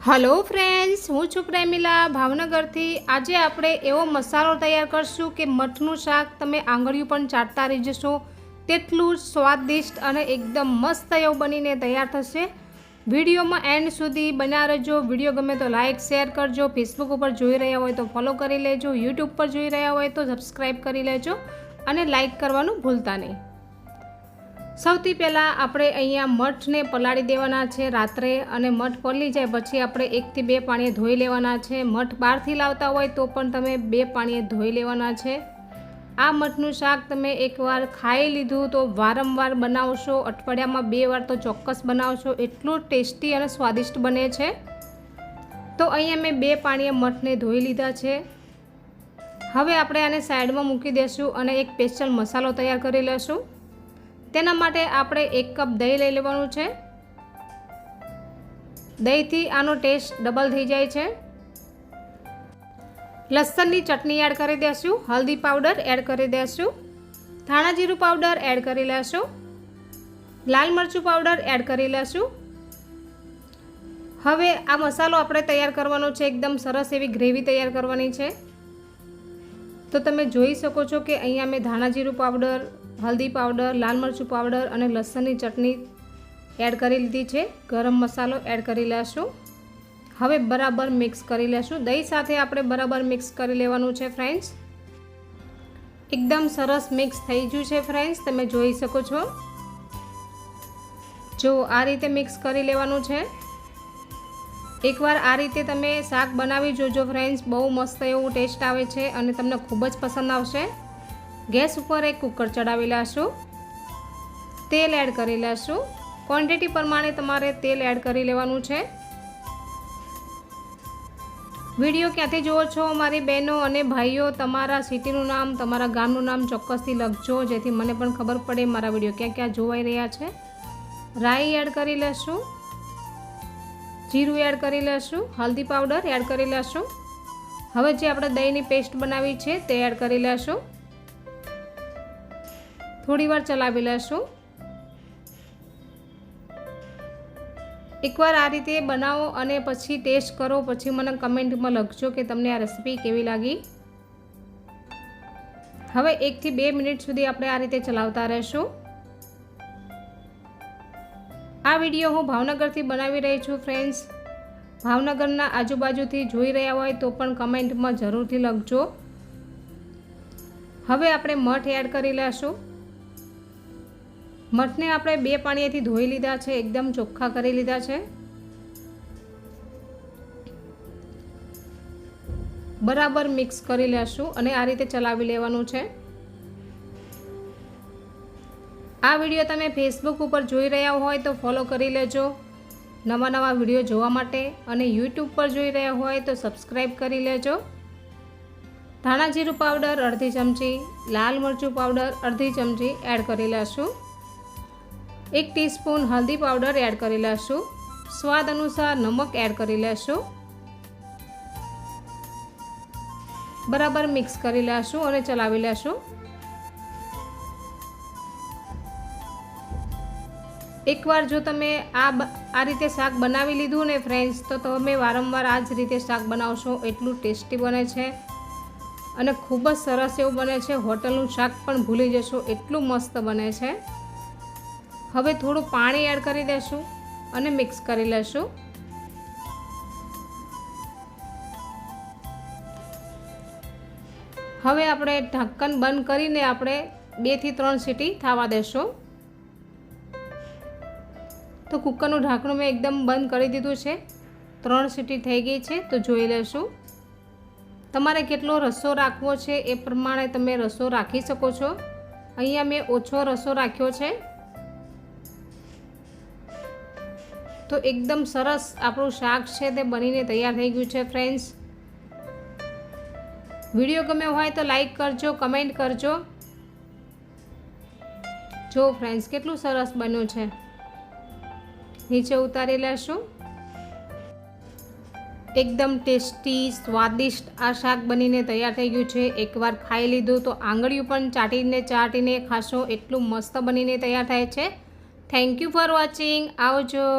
Hello friends, हूँ छुं प्रेमिला भावनगरथी। आज આપણે એવો મસાલો તૈયાર કરશું કે મઠનું શાક તમે આંગળીઓ પણ ચાટતા રહી જશો, તેટલું સ્વાદિષ્ટ અને એકદમ મસ્ત એવું બનીને તૈયાર થશે। વિડીયોમાં એન્ડ સુધી બન્યા રહેજો। વિડીયો ગમે તો લાઇક શેર કરજો। ફેસબુક ઉપર જોઈ રહ્યા હોય તો ફોલો કરી લેજો। યુટ્યુબ પર જોઈ રહ્યા હોય તો સબસ્ક્રાઈબ કરી લેજો અને લાઇક કરવાનું ભૂલતા નહીં। સૌથી પહેલાં આપણે અહીંયા મઠને પલાળી દેવાના છે રાત્રે, અને મઠ પલળી જાય પછી આપણે 1 થી 2 પાણીએ ધોઈ લેવાના છે। મઠ બહારથી લાવતા હોય તો પણ તમે 2 પાણીએ ધોઈ લેવાના છે। આ મઠનું શાક તમે એકવાર ખાઈ લીધું તો વારંવાર બનાવશો, અઠવાડિયામાં 2 વાર તો ચોક્કસ બનાવશો, એટલું ટેસ્ટી અને સ્વાદિષ્ટ બને છે। તો અહીંયા મેં 2 પાણીએ મઠને ધોઈ લીધા છે। હવે આપણે આને સાઈડમાં મૂકી દઈશું અને એક સ્પેશિયલ મસાલો તૈયાર કરી લઈશું। તેના માટે આપણે 1 કપ દહીં લઈ લેવાનું છે। દહીંથી આનો ટેસ્ટ ડબલ થઈ જાય છે। લસણની ચટણી એડ કરી દઈશું, હલ્દી પાવડર એડ કરી દઈશું, ધાણા જીરું પાવડર એડ કરી લેશું, લાલ મરચું પાવડર એડ કરી લેશું। હવે આ મસાલો આપણે તૈયાર કરવાનો છે, એકદમ સરસ એવી ગ્રેવી તૈયાર કરવાની છે। તો તમે જોઈ શકો છો કે અહીંયા મેં ધાણા જીરું પાવડર, હલ્દી પાવડર, લાલ મરચું પાવડર અને લસણની ચટણી એડ કરી લીધી છે। ગરમ મસાલો એડ કરી લેશું। હવે બરાબર મિક્સ કરી લેશું। દહીં સાથે આપણે બરાબર મિક્સ કરી લેવાનું છે ફ્રેન્ડ્સ। એકદમ સરસ મિક્સ થઈ ગયું છે ફ્રેન્ડ્સ, તમે જોઈ શકો છો। જો આ રીતે મિક્સ કરી લેવાનું છે। એકવાર આ રીતે તમે શાક બનાવી જોજો ફ્રેન્ડ્સ, બહુ મસ્ત એવું ટેસ્ટ આવે છે અને તમને ખૂબ જ પસંદ આવશે। ગેસ ઉપર એક કુકર ચડાવી લેશું, તેલ એડ કરી લેશું। ક્વોન્ટિટી પ્રમાણે તમારે તેલ એડ કરી લેવાનું છે। વિડીયો ક્યાંથી જુઓ છો મારી બહેનો અને ભાઈઓ, તમારા સિટીનું નામ, તમારા ગામનું નામ ચોક્કસથી લખજો, જેથી મને પણ ખબર પડે મારા વિડીયો ક્યાં ક્યાં જોવાઈ રહ્યા છે। રાઈ એડ કરી લેશું, જીરું એડ કરી લેશું, હલ્દી પાવડર એડ કરી લેશું। હવે જે આપણે દહીંની પેસ્ટ બનાવી છે તે એડ કરી લેશું, થોડી વાર ચલાવી લેશું। એકવાર આ રીતે બનાવો અને પછી ટેસ્ટ કરો, પછી મને કમેન્ટમાં લખજો કે તમને આ રેસીપી કેવી લાગી। હવે 1 થી 2 મિનિટ સુધી આપણે આ રીતે ચલાવતા રહેશું। આ વિડીયો હું ભાવનગરથી બનાવી રહી છું ફ્રેન્ડ્સ। ભાવનગરના આજુબાજુથી જોઈ રહ્યા હોય તો પણ કમેન્ટમાં જરૂરથી લખજો। હવે આપણે મઠ એડ કરી લેશું। મઠને આપણે 2 પાણીએથી ધોઈ લીધા છે, એકદમ ચોખ્ખા કરી લીધા છે। બરાબર મિક્સ કરી લેશું અને આ રીતે ચલાવી લેવાનું છે। આ વિડીયો તમે ફેસબુક ઉપર જોઈ રહ્યા હોય તો ફોલો કરી લેજો નવા વિડીયો જોવા માટે, અને યુટ્યુબ પર જોઈ રહ્યા હોય તો સબસ્ક્રાઈબ કરી લેજો। ધાણા જીરું પાવડર અડધી ચમચી, લાલ મરચું પાવડર અડધી ચમચી એડ કરી લેશું। 1 ટીસ્પૂન હલ્દી પાવડર એડ કરી લેશું, સ્વાદ અનુસાર નમક એડ કરી લેશું। બરાબર મિક્સ કરી લેશું અને ચલાવી લેશું। એકવાર જો તમે આ રીતે શાક બનાવી લીધું ને ફ્રેન્ડ્સ, તો તમે વારંવાર આ જ રીતે શાક બનાવશો, એટલું ટેસ્ટી બને છે અને ખૂબ જ સરસ એવું બને છે। હોટલનું શાક પણ ભૂલી જશો, એટલું મસ્ત બને છે। હવે થોડું પાણી એડ કરી દેશું અને મિક્સ કરી લેશું। હવે આપણે ઢક્કન બંધ કરીને આપણે 2 થી 3 સીટી થવા દેશું। તો કુકરનું ઢાંકણું મેં એકદમ બંધ કરી દીધું છે, 3 સીટી થઈ ગઈ છે। તો જોઈ લેશું, તમારે કેટલો રસો રાખવો છે એ પ્રમાણે તમે રસો રાખી શકો છો। અહીંયા મેં ઓછો રસો રાખ્યો છે। તો એકદમ સરસ આપણું શાક છે તે બનીને તૈયાર થઈ ગયું છે ફ્રેન્ડ્સ। વિડીયો ગમ્યો હોય તો લાઈક કરજો, કમેન્ટ કરજો। જો ફ્રેન્ડ્સ કેટલું સરસ બન્યું છે। નીચે ઉતારી લેશું। એકદમ ટેસ્ટી સ્વાદિષ્ટ આ શાક બનીને તૈયાર થઈ ગયું છે। એકવાર ખાઈ લીધું તો આંગળીઓ પણ ચાટીને ખાશો, એટલું મસ્ત બનીને તૈયાર થાય છે। Thank you for watching. આવજો।